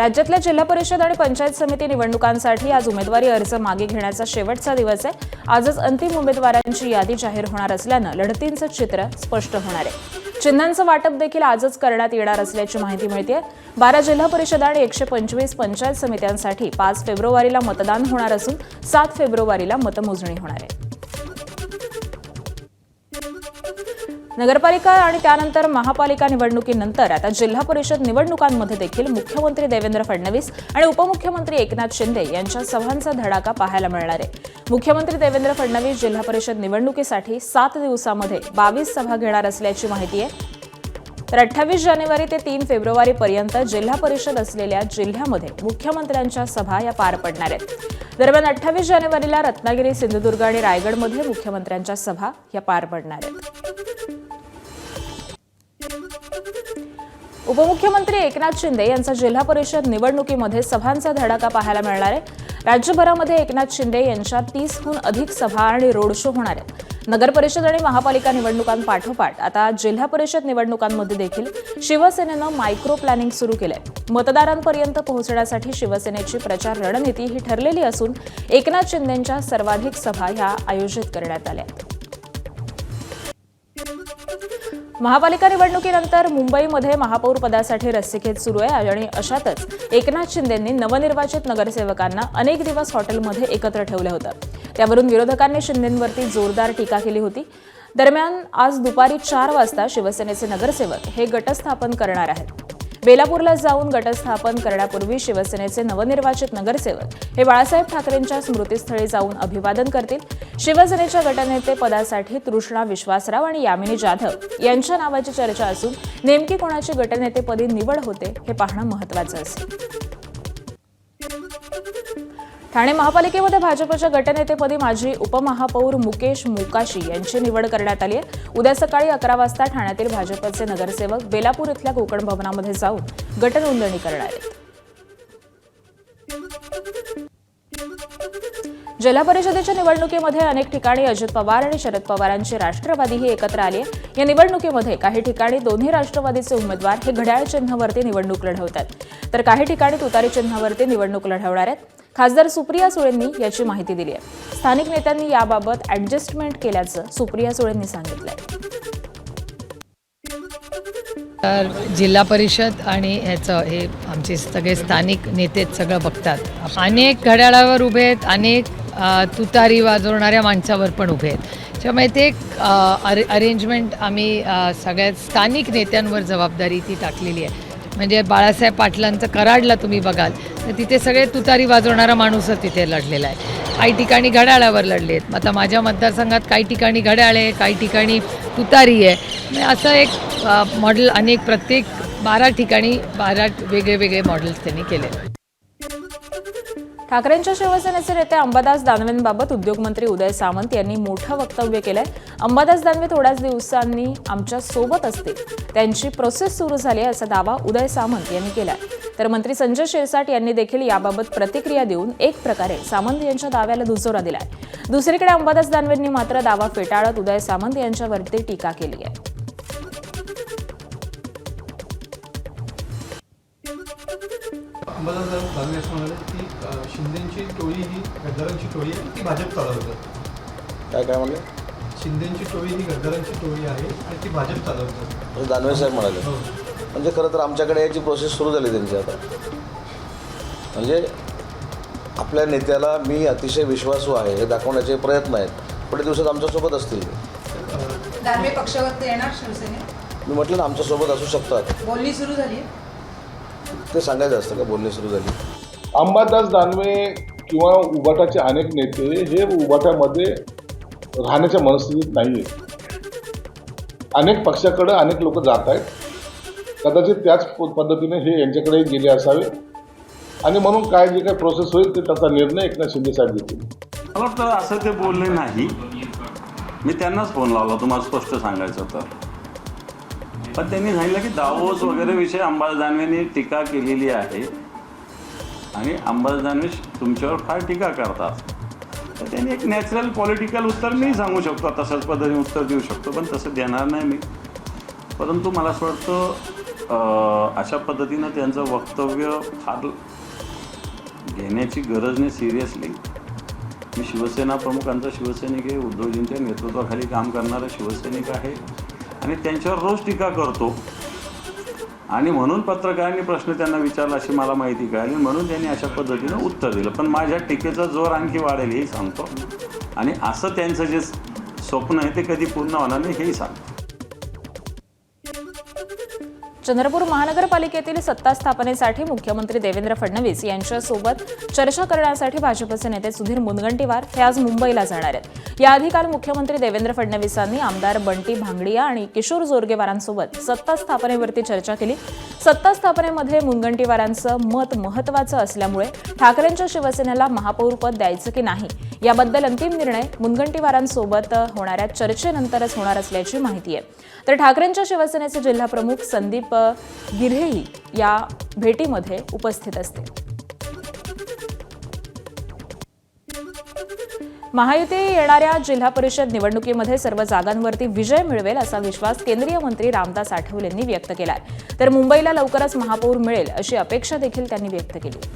राज्यातल्या जिल्हा परिषद आणि पंचायत समिती निवडणुकांसाठी आज उमेदवारी अर्ज मागे घेण्याचा शेवटचा दिवस आहे। आजच अंतिम उमेदवारांची यादी जाहीर होणार असल्यानं लढतींचं चित्र स्पष्ट होणार आहे। चिन्हांचं वाटप देखील आजच करण्यात येणार असल्याची माहिती मिळते। 12 जिल्हा परिषद आणि 125 पंचायत समित्यांसाठी 5 फेब्रुवारीला मतदान होणार असून 7 फेब्रुवारीला मतमोजणी होणार आहे। नगरपालिका आणि त्यानंतर महापालिका निवडणुकीनंतर आता जिल्हा परिषद निवडणुकांमध्ये देखील मुख्यमंत्री देवेंद्र फडणवीस आणि उपमुख्यमंत्री एकनाथ शिंदे यांच्या सभांचा धडाका पाहायला मिळणार आहे। मुख्यमंत्री देवेंद्र फडणवीस जिल्हा परिषद निवडणुकीसाठी 7 दिवसांमध्ये 22 सभा घेणार असल्याची माहिती आहे। तर 28 जानेवारी ते 3 फेब्रुवारी पर्यंत जिल्हा परिषद असलेल्या जिल्ह्यामध्ये मुख्यमंत्र्यांच्या सभा या पार पडणार आहेत। दरम्यान 28 जानेवारीला रत्नागिरी, सिंधुदुर्ग आणि रायगडमध्ये मुख्यमंत्र्यांच्या सभा या पार पडणार आहेत। उपमुख्यमंत्री एकनाथ शिंदे यांचा जिल्हा परिषद निवडणुकीमध्ये सभांचा धडाका पाहायला मिळणार आहे। राज्यभरामध्ये एकनाथ शिंदे यांच्या 30हून अधिक सभा आणि रोड शो होणार आहेत। नगर परिषद आणि महापालिका निवडणुकांपाठोपाठ आता जिल्हा परिषद निवडणुकांमध्ये देखील शिवसेनेनं मायक्रो प्लॅनिंग सुरू केलंय। मतदारांपर्यंत पोहोचण्यासाठी शिवसेनेची प्रचार रणनीती ही ठरलेली असून एकनाथ शिंदेंच्या सर्वाधिक सभा ह्या आयोजित करण्यात आल्या आहेत। महापालिका निवडणुकीनंतर मुंबईमध्ये महापौर पदासाठी रस्सीखेच सुरू आहे आणि अशातच एकनाथ शिंदेंनी नवनिर्वाचित नगरसेवकांना अनेक दिवस हॉटेलमध्ये एकत्र ठेवलं होतं। त्यावरून विरोधकांनी शिंदेंवरती जोरदार टीका केली होती। दरम्यान आज दुपारी 4 वाजता शिवसेनेचे नगरसेवक हे गटस्थापन करणार आहेत। बेलापूरला जाऊन गटस्थापन करण्यापूर्वी शिवसेनेचे नवनिर्वाचित नगरसेवक हे बाळासाहेब ठाकरेंच्या स्मृतीस्थळी जाऊन अभिवादन करतील। शिवसेनेच्या गटनेते पदासाठी तृष्णा विश्वासराव आणि यामिनी जाधव यांच्या नावाची चर्चा असून नेमकी कोणाची गटनेतेपदी निवड होते हे पाहणं महत्त्वाचं असेल। ठाणे महापालिकेमध्ये भाजपच्या गटनेतेपदी माजी उपमहापौर मुकेश मोकाशी यांची निवड करण्यात आली आहे। उद्या सकाळी 11 वाजता ठाण्यातील भाजपचे नगरसेवक बेलापूर इथल्या कोकण भवनामध्ये जाऊन गटनोंदणी करणार आहेत। जिल्हा परिषदेच्या निवडणुकीमध्ये अनेक ठिकाणी अजित पवार आणि शरद पवारांची राष्ट्रवादीही एकत्र आली आहे। या निवडणुकीमध्ये काही ठिकाणी दोन्ही राष्ट्रवादीचे उमेदवार हे घड्याळ चिन्हावरती निवडणूक लढवतात, तर काही ठिकाणी तुतारी चिन्हावरती निवडणूक लढवणार आहेत। खासदार सुप्रिया सुळेंनी याची माहिती दिली आहे। स्थानिक नेत्यांनी याबाबत ॲडजस्टमेंट केल्याचं सुप्रिया सुळेंनी सांगितलंय। तर जिल्हा परिषद आणि हे आमचे सगळे स्थानिक नेते सगळं बघतात। अनेक घड्याळावर उभे आहेत, अनेक तुतारी वाजवणाऱ्या माणसावर पण उभे आहेत। त्यामुळे ते अरेंजमेंट आम्ही सगळ्या स्थानिक नेत्यांवर जबाबदारी ती टाकलेली आहे। म्हणजे बाळासाहेब पाटलांचं कराडला तुम्ही बघाल तर तिथे सगळे तुतारी वाजवणारा माणूसच तिथे लढलेला आहे। काही ठिकाणी घड्याळावर लढले आहेत। आता माझ्या मतदारसंघात काही ठिकाणी घड्याळ आहे, काही ठिकाणी तुतारी आहे। असं एक मॉडेल प्रत्येक 12 ठिकाणी 12 वेगळे मॉडेल्स त्यांनी केले। ठाकरेंच्या शिवसेनेचे नेते अंबादास दानवेंबाबत उद्योगमंत्री उदय सामंत यांनी मोठं वक्तव्य केलंय। अंबादास दानवे थोड्याच दिवसांनी आमच्या सोबत असतील, त्यांची प्रोसेस सुरू झाली आहे असा दावा उदय सामंत यांनी केलाय। तर मंत्री संजय शिरसाट यांनी देखील याबाबत प्रतिक्रिया देऊन एक प्रकारे सामंत यांच्या दाव्याला दुजोरा दिलाय। दुसरीकडे अंबादास दानवेंनी मात्र दावा फेटाळत उदय सामंत यांच्यावरती टीका केली आहे। अंबादास दानवे असं म्हणाले की शिंदेची टोळी ही गद्दारांची टोळी आहे, ती भाजप चालवतात। काय म्हणले? शिंदेची टोळी ही गद्दारांची टोळी आहे आणि ती भाजप चालवतात, दानवे साहेब म्हणाले। म्हणजे खरं तर आमच्याकडे याची प्रोसेस सुरू झाली त्यांची आता। म्हणजे आपल्या नेत्याला मी अतिशय विश्वासू आहे हे दाखवण्याचे प्रयत्न आहेत। पुढे दिवसात आमच्यासोबत असतील। दानवे पक्षावर येणार शिवसेनेत? मी म्हटलं ना आमच्यासोबत असू शकतात। बोलणी सुरू झाली? ते सांगायचं असतं का बोलणी सुरू झाली? अंबादास दानवे किंवा उबाटाचे अनेक नेते हे उबाटामध्ये राहण्याच्या मनस्थितीत नाही आहेत। अनेक पक्षाकडे अनेक लोक जात आहेत, कदाचित त्याच पद्धतीने हे यांच्याकडे गेले असावे आणि म्हणून काय जे काही प्रोसेस होईल ते त्याचा निर्णय एकनाथ शिंदे साहेब घेतील। मला वाटतं असं ते बोलले नाही। मी त्यांनाच फोन लावला तुम्हाला स्पष्ट सांगायचं तर, पण त्यांनी सांगितलं की दावोस वगैरे विषय अंबादास दानवेंनी टीका केलेली आहे आणि अंबादास दानवे तुमच्यावर फार टीका करतात। तर त्यांनी एक नॅचरल पॉलिटिकल उत्तर मी सांगू शकतो, तसंच पद्धतीने उत्तर देऊ शकतो, पण तसं देणार नाही मी। परंतु मला असं वाटतं अशा पद्धतीनं त्यांचं वक्तव्य फार घेण्याची गरज नाही सिरियसली. मी शिवसेना प्रमुखांचा शिवसैनिक आहे, उद्धवजींच्या नेतृत्वाखाली काम करणारा शिवसैनिक आहे आणि त्यांच्यावर रोज टीका करतो आणि म्हणून पत्रकारांनी प्रश्न त्यांना विचारला अशी मला माहिती कळाली, म्हणून त्यांनी अशा पद्धतीनं उत्तर दिलं. पण माझ्या टीकेचा जोर आणखी वाढेल हेही सांगतो आणि असं त्यांचं जे स्वप्न आहे ते कधी पूर्ण होणार नाही हेही सांगतो. चंद्रपूर महानगरपालिकेतील सत्ता स्थापनेसाठी मुख्यमंत्री देवेंद्र फडणवीस यांच्यासोबत चर्चा करण्यासाठी भाजपचे नेते सुधीर मुनगंटीवार हे आज मुंबईला जाणार आहेत. याआधी काल मुख्यमंत्री देवेंद्र फडणवीसांनी आमदार बंटी भांगडिया आणि किशोर जोरगेवारांसोबत सत्ता स्थापनेवरती चर्चा केली. सत्ता स्थापनेमध्ये मुनगंटीवारांचं मत महत्त्वाचं असल्यामुळे ठाकरेंच्या शिवसेनेला महापौरपद द्यायचं की नाही याबद्दल अंतिम निर्णय मुनगंटीवारांसोबत होणाऱ्या चर्चेनंतरच होणार असल्याची माहिती आहे. तर ठाकरेंच्या शिवसेनेचे जिल्हा प्रमुख संदीप गिऱ्हेही या भेटीमध्ये उपस्थित असतील. महायुती येणाऱ्या जिल्हा परिषद निवडणुकीमध्ये सर्व जागांवरती विजय मिळवेल असा विश्वास केंद्रीय मंत्री रामदास आठवले यांनी व्यक्त केला आहे. तर मुंबईला लवकरच महापौर मिळेल अशी अपेक्षा देखील त्यांनी व्यक्त केली.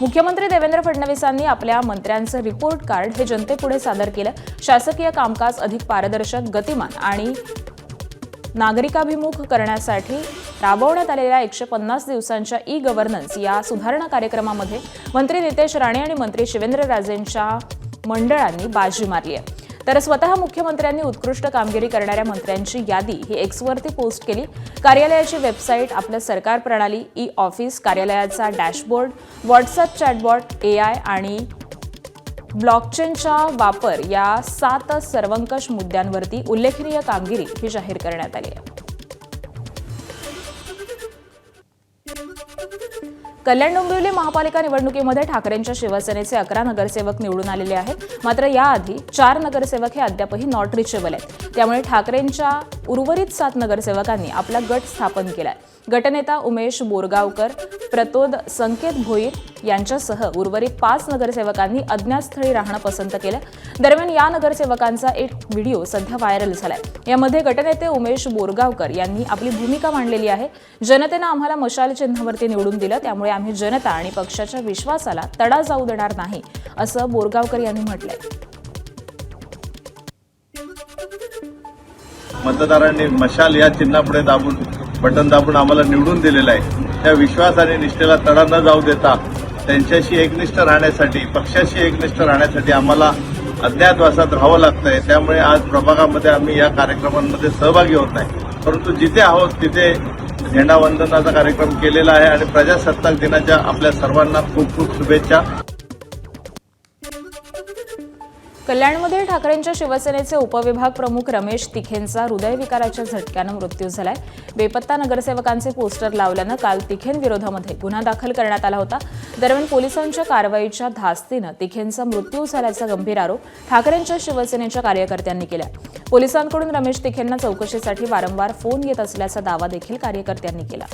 मुख्यमंत्री देवेंद्र फडणवीसांनी आपल्या मंत्र्यांचं रिपोर्ट कार्ड हे जनतेपुढे सादर केलं. शासकीय कामकाज अधिक पारदर्शक, गतिमान आणि नागरिकाभिमुख करण्यासाठी राबवण्यात आलेल्या 150 दिवसांच्या ई गव्हर्नन्स या सुधारणा कार्यक्रमामध्ये मंत्री नितेश राणे आणि मंत्री शिवेंद्रराजेंच्या मंडळांनी बाजी मारली आहे. तर स्वतः मुख्यमंत्र्यांनी उत्कृष्ट कामगिरी करणाऱ्या मंत्र्यांची यादी ही एक्सवरती पोस्ट केली. कार्यालयाची वेबसाईट, आपलं सरकार प्रणाली, ई ऑफिस, कार्यालयाचा डॅशबोर्ड, व्हॉट्सअप चॅटबॉट, AI आणि ब्लॉकचेनचा वापर या 7 सर्वंकष मुद्द्यांवरती उल्लेखनीय कामगिरी ही जाहीर करण्यात आली आहे. कल्याण डोंबिवली महापालिका निवडणुकीमध्ये ठाकरेंच्या शिवसेनेचे 11 नगरसेवक निवडून आलेले आहेत. मात्र याआधी 4 नगरसेवक हे अद्यापही नॉट रिचेबल आहेत. त्यामुळे ठाकरेंच्या उर्वरित 7 नगरसेवकांनी आपला गट स्थापन केलाय. गटनेता उमेश बोरगावकर, प्रतोद संकेत भोईर यांच्यासह उर्वरित 5 नगरसेवकांनी अज्ञात स्थळी राहणं पसंत केलं. दरम्यान या नगरसेवकांचा एक व्हिडिओ सध्या व्हायरल झालाय. यामध्ये गटनेते उमेश बोरगावकर यांनी आपली भूमिका मांडलेली आहे. जनतेनं आम्हाला मशाल चिन्हावरती निवडून दिलं, त्यामुळे आम्ही जनता आणि पक्षाच्या विश्वासाला तडा जाऊ देणार नाही, असं बोरगावकर यांनी म्हटलंय. मतदारांनी मशाल या चिन्हापुढे दाबून, बटन दाबून आम्हाला निवडून दिलेलं आहे. त्या विश्वास आणि निष्ठेला तडा न जाऊ देता त्यांच्याशी एकनिष्ठ राहण्यासाठी, पक्षाशी एकनिष्ठ राहण्यासाठी आम्हाला अज्ञातवासात राहावं लागतंय. त्यामुळे आज प्रभागामध्ये आम्ही या कार्यक्रमांमध्ये सहभागी होत नाही, परंतु जिथे आहोत तिथे झेंडावंदनाचा कार्यक्रम केलेला आहे आणि प्रजासत्ताक दिनाच्या आपल्या सर्वांना खूप खूप शुभेच्छा. कल्याणमध्ये ठाकरेंच्या शिवसेनेचे उपविभाग प्रमुख रमेश तिखेंचा हृदयविकाराच्या झटक्यानं मृत्यू झालाय. बेपत्ता नगरसेवकांचे पोस्टर लावल्यानं काल तिखेंविरोधामध्ये गुन्हा दाखल करण्यात आला होता. दरम्यान पोलिसांच्या कारवाईच्या धास्तीनं तिखेंचा मृत्यू झाल्याचा गंभीर आरोप ठाकरेंच्या शिवसेनेच्या कार्यकर्त्यांनी केला. पोलिसांकडून रमेश तिखेंना चौकशीसाठी वारंवार फोन येत असल्याचा दावा देखील कार्यकर्त्यांनी केला.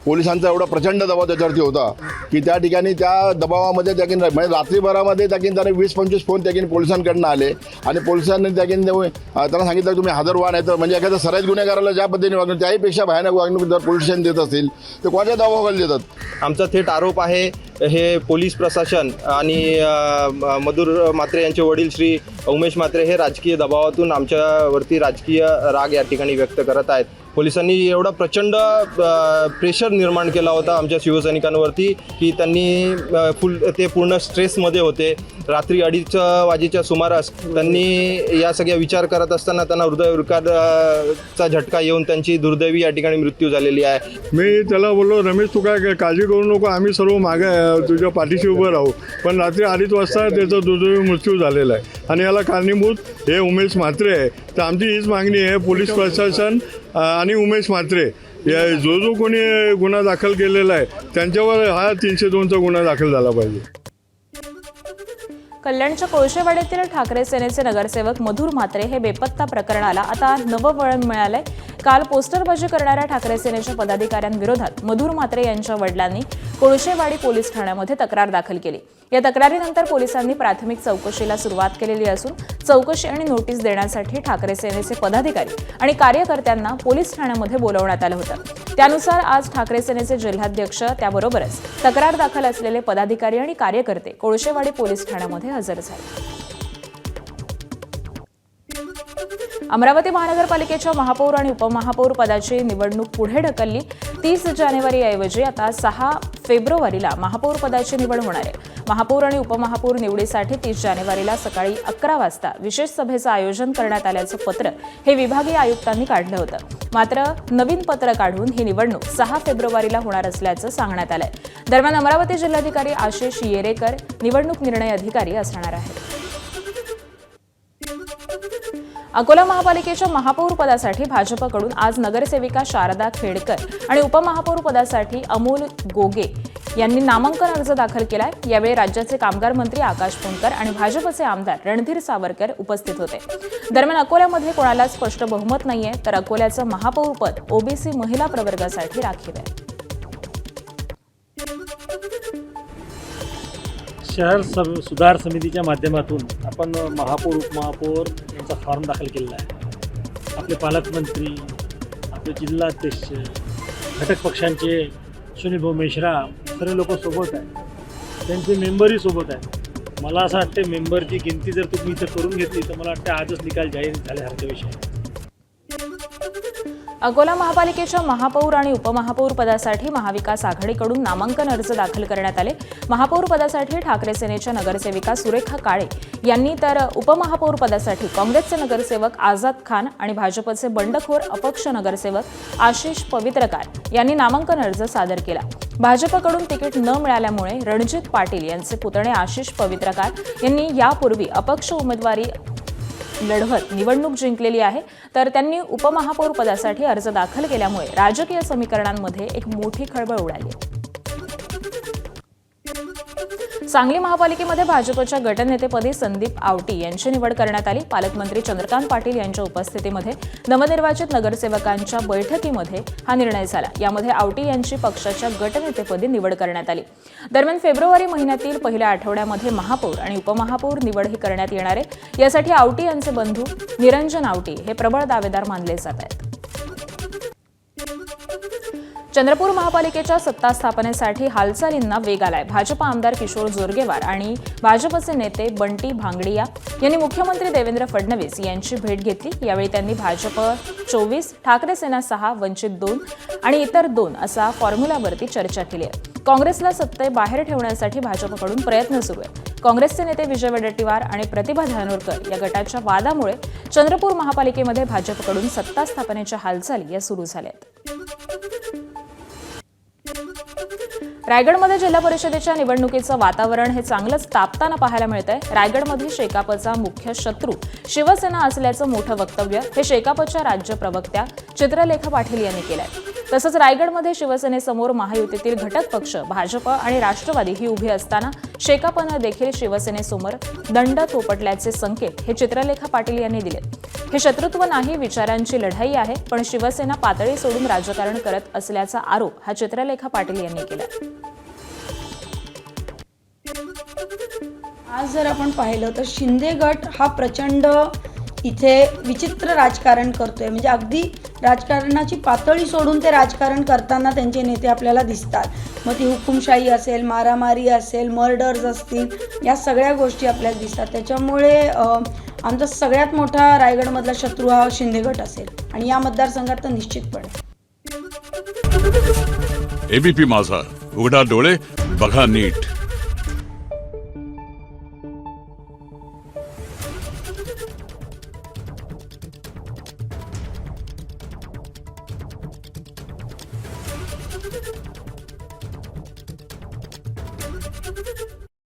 पोलिसांचा एवढा प्रचंड दबाव त्याच्यावरती होता की त्या ठिकाणी त्या दबावामध्ये त्याकीन म्हणजे रात्रीभरामध्ये त्याकीन त्याने 20-25 फोन त्याकीन पोलिसांकडनं आले आणि पोलिसांनी त्याकीन त्यांना सांगितलं तुम्ही हजर व्हा, नाही तर म्हणजे एखाद्या सराईत गुन्हेगाराला ज्या पद्धतीने वागणूक, त्याहीपेक्षा भयानक वागणूक जर पोलीस स्टेशन देत असतील तर कोणाच्या दबावाखाली देतात. आमचा थेट आरोप आहे हे पोलीस प्रशासन आणि मधुर म्हात्रे यांचे वडील श्री उमेश म्हात्रे हे राजकीय दबावातून आमच्यावरती राजकीय राग या ठिकाणी व्यक्त करत आहेत. पोलिसांनी एवढा प्रचंड प्रेशर निर्माण केला होता आमच्या शिवसैनिकांवरती की त्यांनी ते पूर्ण स्ट्रेसमध्ये होते. रात्री 2:30 वाजेच्या सुमारास त्यांनी या सगळ्या विचार करत असताना त्यांना हृदयविकारचा झटका येऊन त्यांची दुर्दैवी या ठिकाणी मृत्यू झालेली आहे. मी त्याला बोललो, रमेश तू काय काळजी करू नको, आम्ही सर्व मागे तुझ्या पाठीशी उभं राहू. पण रात्री 2:30 वाजता त्याचा दुर्दैवी मृत्यू झालेला आहे आणि याला कारणीभूत हे उमेश म्हात्रे आहे. तर आमची हीच मागणी आहे, पोलीस प्रशासन आणि उमेश म्हात्रे या जो कोणी गुन्हा दाखल केलेला आहे त्यांच्यावर हा 302चा गुन्हा दाखल झाला पाहिजे. कल्याणच्या कोळशेवाडीतील ठाकरे सेनेचे नगरसेवक मधुर म्हात्रे हे बेपत्ता प्रकरणाला आता नवं वळण मिळालंय. काल पोस्टरबाजी करणाऱ्या ठाकरे सेनेच्या पदाधिकाऱ्यांविरोधात मधुर म्हात्रे यांच्या वडिलांनी कोळशेवाडी पोलीस ठाण्यामध्ये तक्रार दाखल केली. या तक्रारीनंतर पोलिसांनी प्राथमिक चौकशीला सुरुवात केलेली असून चौकशी आणि नोटीस देण्यासाठी ठाकरे सेनेचे पदाधिकारी आणि कार्यकर्त्यांना पोलीस ठाण्यामध्ये बोलवण्यात आलं होतं। त्यानुसार आज ठाकरे सेनेचे जिल्हाध्यक्ष त्याबरोबरच तक्रार दाखल असलेले पदाधिकारी आणि कार्यकर्ते कोळशेवाडी पोलीस ठाण्यामध्ये हजर झाले। अमरावती महानगरपालिकेच्या महापौर आणि उपमहापौर पदाची निवडणूक पुढे ढकलली। 30 जानेवारीऐवजी आता 6 फेब्रुवारीला महापौर पदाची निवड होणार आहे। महापौर आणि उपमहापौर निवडीसाठी 30 जानेवारीला सकाळी 11 वाजता विशेष सभेचं आयोजन करण्यात आल्याचं पत्र हे विभागीय आयुक्तांनी काढलं होतं। मात्र नवीन पत्र काढून ही निवडणूक 6 फेब्रुवारीला होणार असल्याचं सांगण्यात आलंय। दरम्यान अमरावती जिल्हाधिकारी आशिष येरेकर निवडणूक निर्णय अधिकारी असणार आहेत। अकोला महापालिकेच्या महापौर पदासाठी भाजपकडून आज नगरसेविका शारदा खेडकर आणि उपमहापौर पदासाठी अमोल गोगे यांनी नामांकन अर्ज दाखल केलाय। यावेळी राज्याचे कामगार मंत्री आकाश फुंडकर आणि भाजपचे आमदार रणधीर सावरकर उपस्थित होते। दरम्यान अकोल्यामध्ये कोणाला स्पष्ट बहुमत नाहीये, तर अकोल्याचं महापौर पद ओबीसी महिला प्रवर्गासाठी राखीव आहे। शहर सुधार समितीच्या माध्यमातून आपण महापौर उपमहापौर यांचा फॉर्म दाखल केलेला आहे। आपले पालकमंत्री, आपले जिल्हाध्यक्ष, घटक पक्षांचे सुनील भाऊ मेश्राम सर्व लोक सोबत आहेत, त्यांचे मेंबरही सोबत आहेत। मला असं वाटतं मेंबरची गिनती जर तुम्ही इथं करून घेतली तर मला वाटतं आजच निकाल जाहीर झाल्यासारखा विषय आहे। अकोला महापालिकेच्या महापौर आणि उपमहापौर पदासाठी महाविकास आघाडीकडून नामांकन अर्ज दाखल करण्यात आले। महापौर पदासाठी ठाकरे सेनेच्या नगरसेविका सुरेखा काळे यांनी, तर उपमहापौर पदासाठी काँग्रेसचे नगरसेवक आझाद खान आणि भाजपचे बंडखोर अपक्ष नगरसेवक आशिष पवित्रकार यांनी नामांकन अर्ज सादर केला। भाजपकडून तिकीट न मिळाल्यामुळे रणजित पाटील यांचे पुतणे आशिष पवित्रकार यांनी यापूर्वी अपक्ष उमेदवारी लढवत निवडणूक जिंकलेली आहे, तर त्यांनी उपमहापौर पदासाठी अर्ज दाखल केल्यामुळे राजकीय समीकरणांमध्ये एक मोठी खळबळ उडाली। सांगली महापालिकेमध्ये भाजपच्या गटनेतेपदी संदीप आवटी यांची निवड करण्यात आली। पालकमंत्री चंद्रकांत पाटील यांच्या उपस्थितीमध्ये नवनिर्वाचित नगरसेवकांच्या बैठकीमध्ये हा निर्णय झाला। यामध्ये आवटी यांची पक्षाच्या गटनेतेपदी निवड करण्यात आली। दरम्यान फेब्रुवारी महिन्यातील पहिल्या आठवड्यामध्ये महापौर आणि उपमहापौर निवड ही करण्यात येणार आहे। यासाठी आवटी यांचे बंधू निरंजन आवटी हे प्रबळ दावेदार मानले जात आहेत। चंद्रपूर महापालिकेच्या सत्ता स्थापनेसाठी हालचालींना वेग आलाय। भाजप आमदार किशोर जोरगेवार आणि भाजपचे नेते बंटी भांगडिया यांनी मुख्यमंत्री देवेंद्र फडणवीस यांची भेट घेतली। यावेळी त्यांनी भाजप 24, ठाकरे सेना 6, वंचित 2 आणि इतर 2 असा फॉर्म्युलावरती चर्चा केली आहे। काँग्रेसला सत्तेबाहेर ठेवण्यासाठी भाजपकडून प्रयत्न सुरू आहे। काँग्रेसचे नेते विजय वडेट्टीवार आणि प्रतिभा धानोरकर या गटाच्या वादामुळे चंद्रपूर महापालिकेमध्ये भाजपकडून सत्ता स्थापनेच्या हालचाली या सुरू झाल्यात। रायगडमध्ये जिल्हा परिषदेच्या निवडणुकीचं वातावरण हे चांगलंच तापताना पाहायला मिळतंय। रायगडमध्ये शेकापचा मुख्य शत्रू शिवसेना असल्याचं मोठं वक्तव्य हे शेकापच्या राज्य प्रवक्त्या चित्रलेखा पाटील यांनी केलंय। तसंच रायगडमध्ये शिवसेनेसमोर महायुतीतील घटक पक्ष भाजप आणि राष्ट्रवादी ही उभी असताना शेकापनं देखील शिवसेनेसमोर दंड थोपटल्याचे संकेत हे चित्रलेखा पाटील यांनी दिले। हे शत्रुत्व नाही, विचारांची लढाई आहे, पण शिवसेना पातळी सोडून राजकारण करत असल्याचा आरोप हा चित्रलेखा पाटील यांनी केला। आज जर आपण पाहिलं तर शिंदे गट हा प्रचंड इथे विचित्र राजकारण करतोय। म्हणजे अगदी राजकारणाची पातळी सोडून ते राजकारण करताना त्यांचे नेते आपल्याला दिसतात। मग ती हुकुमशाही असेल, मारामारी असेल, मर्डर्स असतील, या सगळ्या गोष्टी आपल्याला दिसतात। त्याच्यामुळे आमचा सगळ्यात मोठा रायगडमधला शत्रू हा शिंदे गट असेल आणि या मतदारसंघात तर निश्चितपणे। एबीपी माझा, उघडा डोळे बघा नीट।